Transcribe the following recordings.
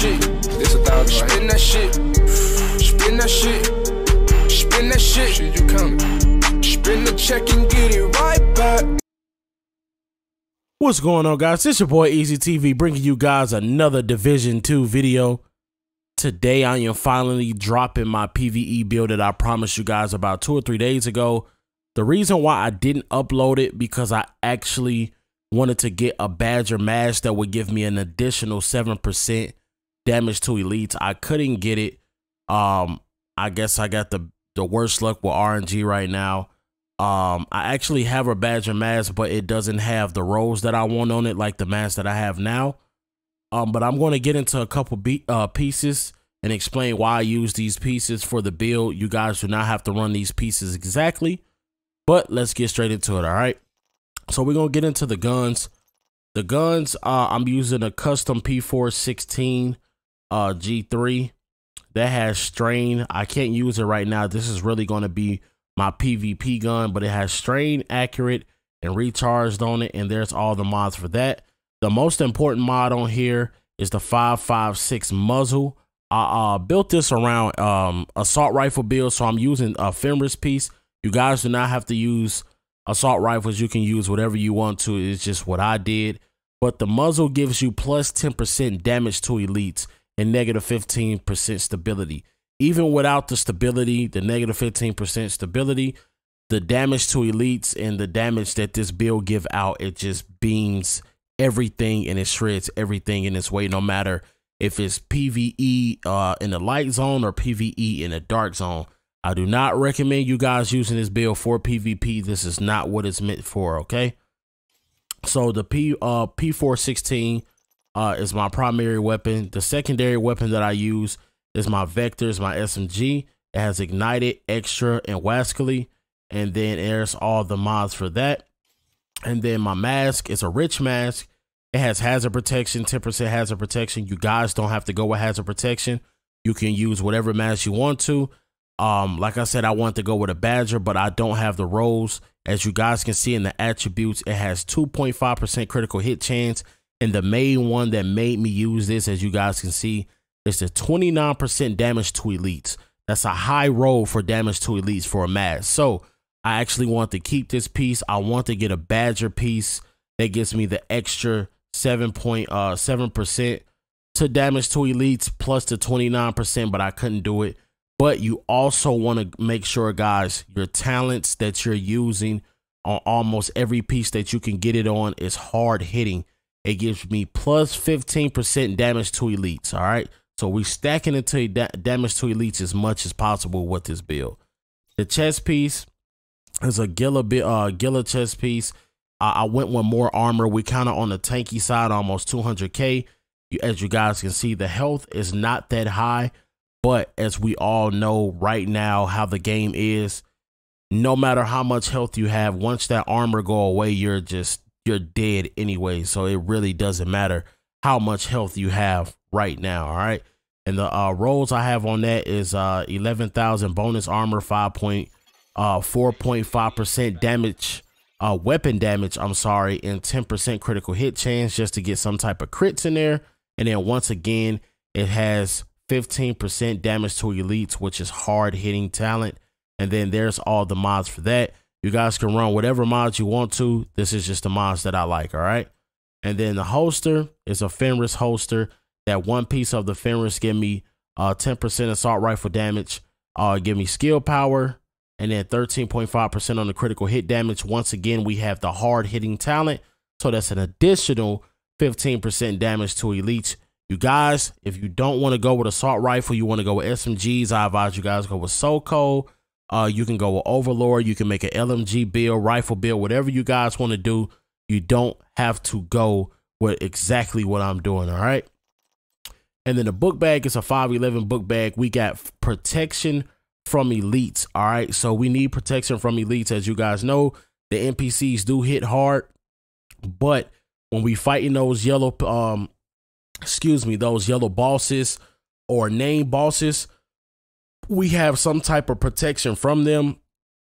shit. This 1,000. Spin that shit. Spin that shit. Spin that shit. Shit, you coming? Spin the check and get it right back. What's going on, guys? It's your boy Eazyy TV bringing you guys another Division 2 video. Today I am finally dropping my PVE build that I promised you guys about 2 or 3 days ago. The reason why I didn't upload it because I actually wanted to get a Badger mask that would give me an additional 7% damage to elites. I couldn't get it. I guess I got the worst luck with RNG right now. I actually have a Badger mask, but it doesn't have the rolls that I want on it like the mask that I have now. But I'm going to get into a couple pieces and explain why I use these pieces for the build. You guys do not have to run these pieces exactly, but let's get straight into it. All right. So we're going to get into the guns. The guns, I'm using a custom P416 G3 that has strain. I can't use it right now. This is really going to be my PvP gun, but it has strain, accurate, and recharged on it, and there's all the mods for that. The most important mod on here is the 5.56 muzzle. I built this around assault rifle build, so I'm using a Fenris piece. You guys do not have to use assault rifles. You can use whatever you want to. It's just what I did. But the muzzle gives you plus 10% damage to elites and negative 15% stability. Even without the stability, the negative 15% stability, the damage to elites and the damage that this build give out, it just beams everything and it shreds everything in its way, no matter if it's PVE in the light zone or PVE in the dark zone. I do not recommend you guys using this build for PvP. This is not what it's meant for, okay? So the P416 is my primary weapon. The secondary weapon that I use is my vectors, my SMG. It has ignited, extra, and wascally, and then there's all the mods for that. And then my mask is a rich mask. It has hazard protection, 10% hazard protection. You guys don't have to go with hazard protection. You can use whatever mask you want to. Like I said, I want to go with a Badger, but I don't have the rolls. As you guys can see in the attributes, it has 2.5% critical hit chance. And the main one that made me use this, as you guys can see, is the 29% damage to elites. That's a high roll for damage to elites for a mask. So I actually want to keep this piece. I want to get a Badger piece that gives me the extra 7.7% to damage to elites plus the 29%, but I couldn't do it. But you also want to make sure, guys, your talents that you're using on almost every piece that you can get it on is hard hitting. It gives me plus 15% damage to elites. All right. So we stacking it to damage to elites as much as possible with this build. The chest piece is a Gila chest piece. I went with more armor. We kind of on the tanky side, almost 200K. As you guys can see, the health is not that high. But as we all know right now how the game is, no matter how much health you have, once that armor go away, you're dead anyway. So it really doesn't matter how much health you have right now. All right. And the rolls I have on that is 11,000 bonus armor, 4.5% damage, weapon damage, I'm sorry, and 10% critical hit chance just to get some type of crits in there. And then once again, it has 15% damage to elites, which is hard hitting talent. And then there's all the mods for that. You guys can run whatever mods you want to. This is just the mods that I like. All right. And then the holster is a Fenris holster. That one piece of the Fenris give me 10% assault rifle damage, give me skill power, and then 13.5% on the critical hit damage. Once again, we have the hard hitting talent. So that's an additional 15% damage to elites. You guys, if you don't want to go with assault rifle, you want to go with SMGs, I advise you guys go with Soko. You can go with Overlord. You can make an LMG build, rifle build, whatever you guys want to do. You don't have to go with exactly what I'm doing. All right. And then the book bag is a 511 book bag. We got protection from elites. All right. So we need protection from elites. As you guys know, the NPCs do hit hard. But when we fighting those yellow, those yellow bosses or name bosses, we have some type of protection from them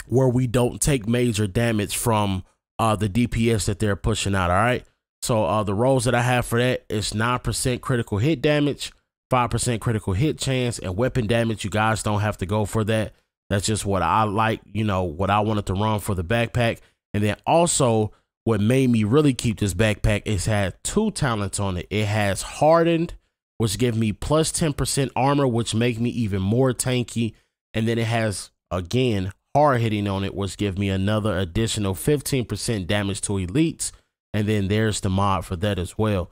where we don't take major damage from the DPS that they're pushing out. All right. So the rolls that I have for that is 9% critical hit damage, 5% critical hit chance, and weapon damage. You guys don't have to go for that. That's just what I like, you know, what I wanted to run for the backpack. And then also what made me really keep this backpack is had 2 talents on it. It has hardened, which give me plus 10% armor, which make me even more tanky. And then it has, again, hard hitting on it, which give me another additional 15% damage to elites. And then there's the mod for that as well.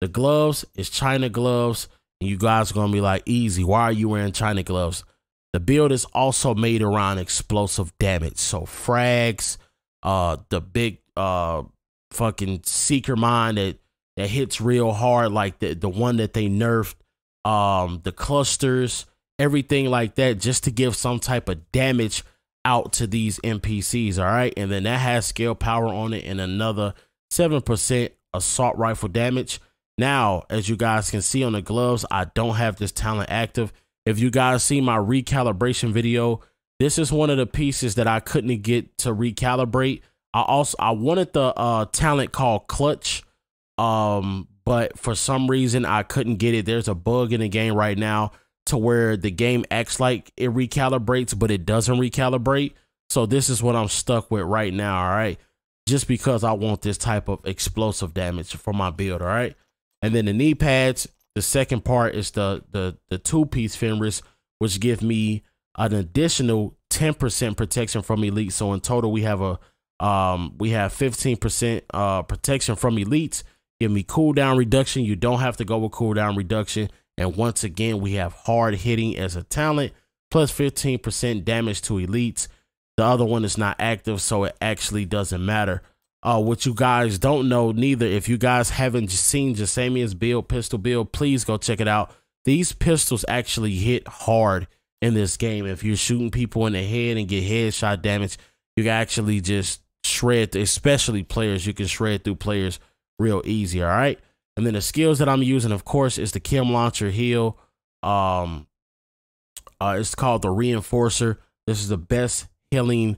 The gloves is China gloves. And you guys are going to be like, Eazyy, why are you wearing China gloves? The build is also made around explosive damage. So frags, the big fucking seeker mine that hits real hard, like the one that they nerfed, the clusters, everything like that, just to give some type of damage out to these NPCs. All right. And then that has scale power on it and another 7% assault rifle damage. Now, as you guys can see on the gloves, I don't have this talent active. If you guys see my recalibration video, this is one of the pieces that I couldn't get to recalibrate. I wanted the talent called clutch, but for some reason I couldn't get it. There's a bug in the game right now to where the game acts like it recalibrates, but it doesn't recalibrate. So this is what I'm stuck with right now. All right, just because I want this type of explosive damage for my build. All right. And then the knee pads, the second part is the 2-piece Fenris, which give me an additional 10% protection from elites. So in total, we have 15% protection from elites. Give me cooldown reduction. You don't have to go with cooldown reduction. And once again, we have hard hitting as a talent, plus 15% damage to elites. The other one is not active, so it actually doesn't matter. What you guys don't know neither, if you guys haven't seen Jasamian's build, pistol build, please go check it out. These pistols actually hit hard in this game. If you're shooting people in the head and get headshot damage, you can actually just shred, especially players. You can shred through players real easy. All right. And then the skills that I'm using, of course, is the Chem Launcher Heal. It's called the Reinforcer. This is the best healing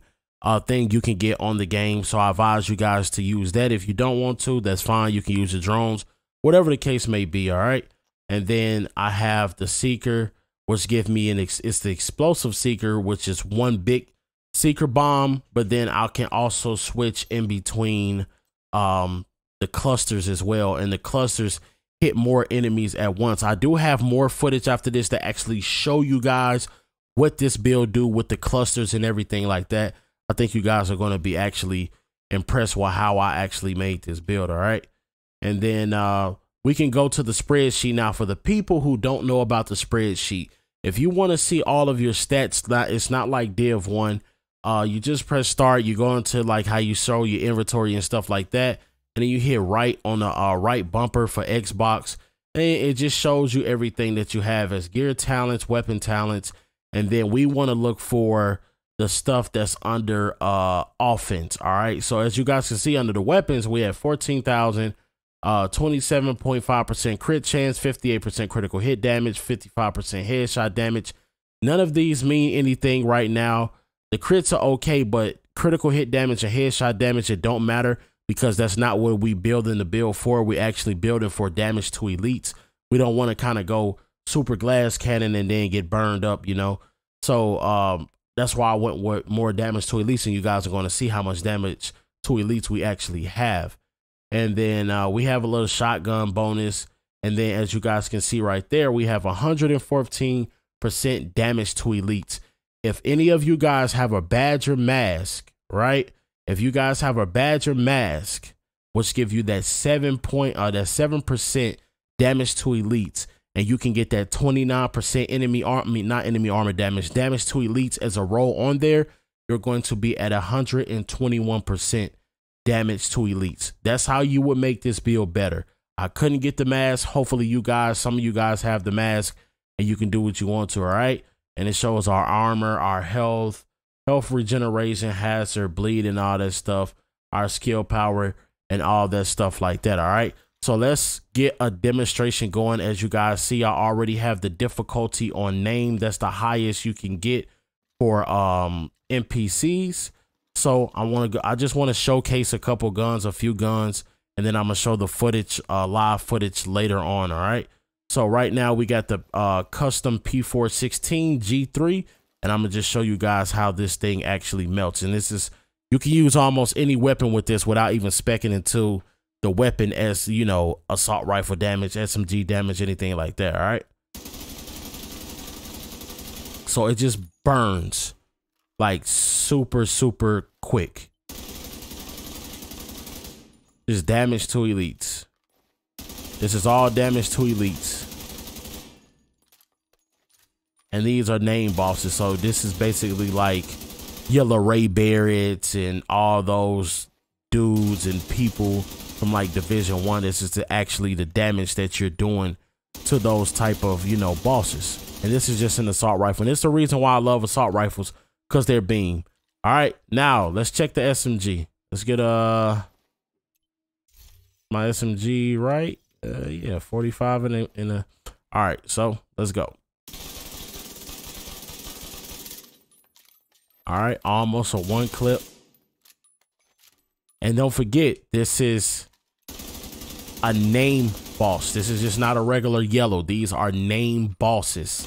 thing you can get on the game. So I advise you guys to use that. If you don't want to, that's fine. You can use the drones, whatever the case may be. All right. And then I have the Seeker, which give me it's the explosive Seeker, which is one big Seeker bomb. But then I can also switch in between the clusters as well. And the clusters hit more enemies at once. I do have more footage after this to actually show you guys what this build do with the clusters and everything like that. I think you guys are going to be actually impressed with how I actually made this build. All right. And then we can go to the spreadsheet now. For the people who don't know about the spreadsheet, if you want to see all of your stats, it's not like Div 1. You just press start. You go into like how you show your inventory and stuff like that. And then you hit right on the right bumper for Xbox. And it just shows you everything that you have as gear talents, weapon talents. And then we want to look for the stuff that's under offense. All right. So as you guys can see under the weapons, we have 14,000, 27.5% crit chance, 58% critical hit damage, 55% headshot damage. None of these mean anything right now. The crits are okay, but critical hit damage and headshot damage, it don't matter because that's not what we building the build for. We actually building for damage to elites. We don't want to kind of go super glass cannon and then get burned up, you know? So that's why I went with more damage to elites, and you guys are going to see how much damage to elites we actually have. And then we have a little shotgun bonus. And then as you guys can see right there, we have 114% damage to elites. If any of you guys have a Badger mask, right? If you guys have a Badger mask, which give you that 7% damage to elites, and you can get that 29% enemy armor damage to elites as a roll on there, you're going to be at 121% damage to elites. That's how you would make this build better. I couldn't get the mask. Hopefully you guys, some of you guys have the mask and you can do what you want to. All right. And it shows our armor, our health regeneration, hazard, bleed, and all that stuff, our skill power and all that stuff like that. All right. So let's get a demonstration going. As you guys see, I already have the difficulty on name. That's the highest you can get for NPCs. So I just want to showcase a few guns, and then I'm gonna show the footage, live footage later on. All right. So right now we got the custom P416 G3, and I'm gonna just show you guys how this thing actually melts. And this is, you can use almost any weapon with this without even speccing into the weapon as, you know, assault rifle damage, SMG damage, anything like that. All right. So it just burns like super quick. Just damage to elites. This is all damage to elites. And these are name bosses. So this is basically like Yellow Ray Barretts and all those dudes and people from like Division 1. This is actually the damage that you're doing to those type of, you know, bosses. And this is just an assault rifle. And it's the reason why I love assault rifles, because they're beam. All right, now let's check the SMG. Let's get my SMG right. Yeah, 45 in a. All right, so let's go. All right, almost a 1 clip. And don't forget, this is a name boss. This is just not a regular yellow. These are name bosses.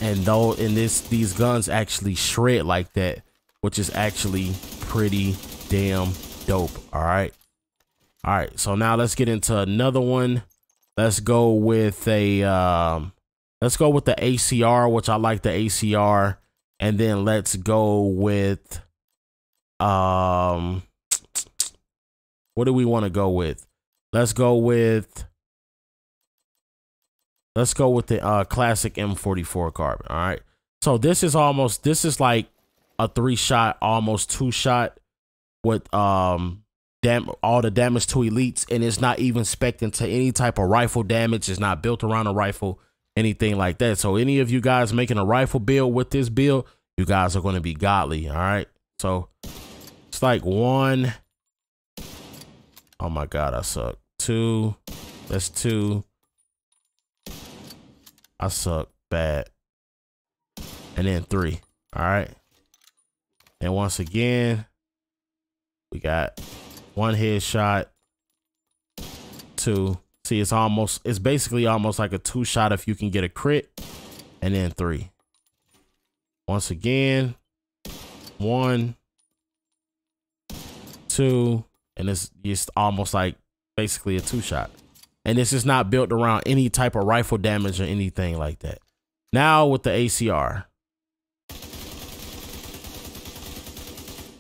And though in these guns actually shred like that, which is actually pretty damn dope. All right. All right, so now let's get into another one. Let's go with a the ACR, which I like the ACR, and then let's go with what do we want to go with? Let's go with the classic M44 carbon. All right. So this is like a 3-shot, almost 2-shot with all the damage to elites, and it's not even spec'd into any type of rifle damage. It's not built around a rifle, anything like that. So any of you guys making a rifle build with this build, you guys are going to be godly. All right. So it's like 1. Oh my God, I suck. 2. That's 2. I suck bad. And then 3. All right. And once again, we got 1 headshot, 2. See, it's basically almost like a 2-shot if you can get a crit, and then 3. Once again, 1, 2, and it's just almost like basically a 2-shot. And this is not built around any type of rifle damage or anything like that. Now with the ACR.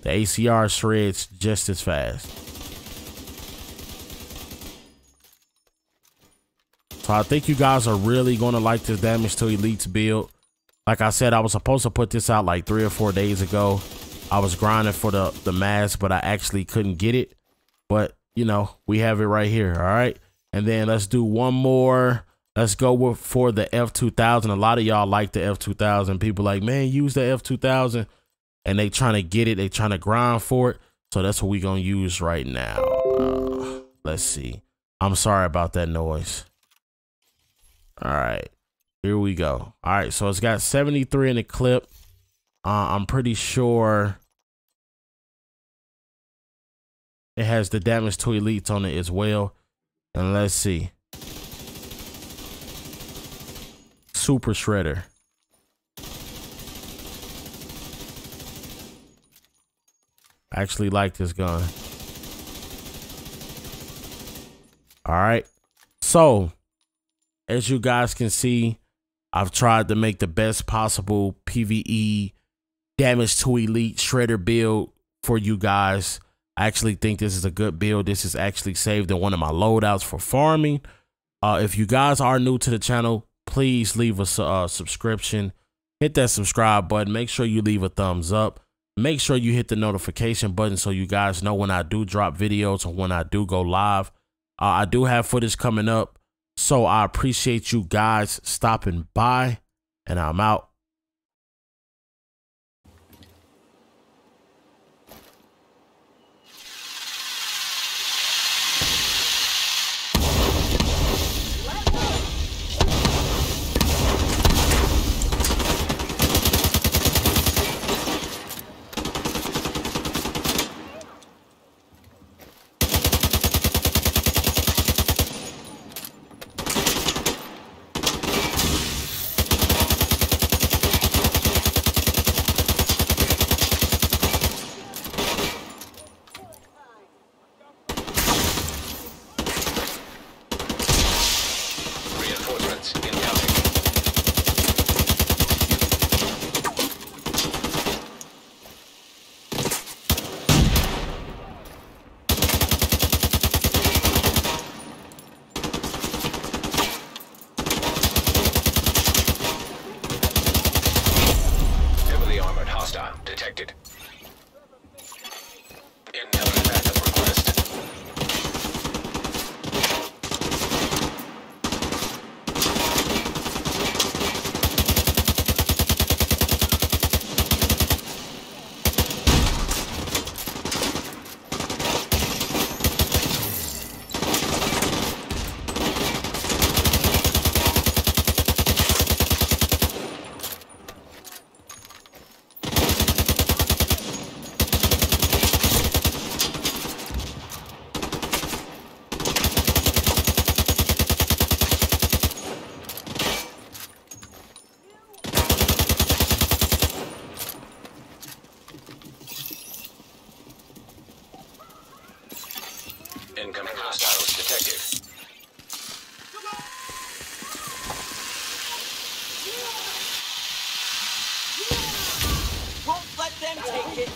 The ACR shreds just as fast. So I think you guys are really going to like this damage to elites build. Like I said, I was supposed to put this out like 3 or 4 days ago. I was grinding for the mask, but I actually couldn't get it. But, you know, we have it right here. All right. And then let's do one more. Let's go for the F2000. A lot of y'all like the F2000. People like, man, use the F2000. And they trying to get it. They trying to grind for it. So that's what we going to use right now. Let's see. I'm sorry about that noise. All right. Here we go. All right. So it's got 73 in the clip. I'm pretty sure it has the damage to elites on it as well. And let's see. Super Shredder. I actually like this gun. All right. So, as you guys can see, I've tried to make the best possible PVE damage to elite shredder build for you guys. I actually think this is a good build. This is actually saved in one of my loadouts for farming. If you guys are new to the channel, please leave us a subscription. Hit that subscribe button. Make sure you leave a thumbs up. Make sure you hit the notification button so you guys know when I do drop videos or when I do go live. I do have footage coming up, so I appreciate you guys stopping by, and I'm out. Heavily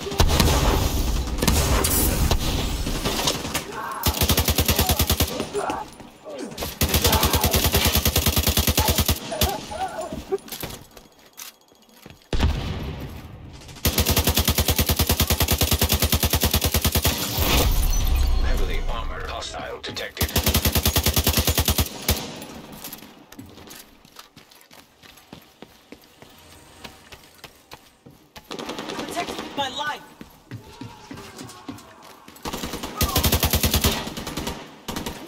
armored hostile detected. Protecting my life.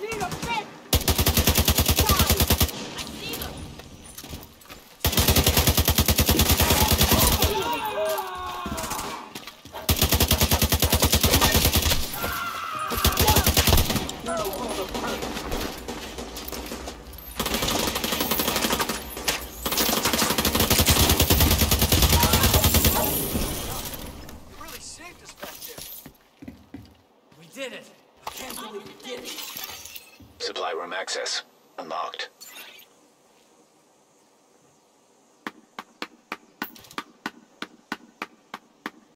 Need a fix. I see them. Supply room access unlocked.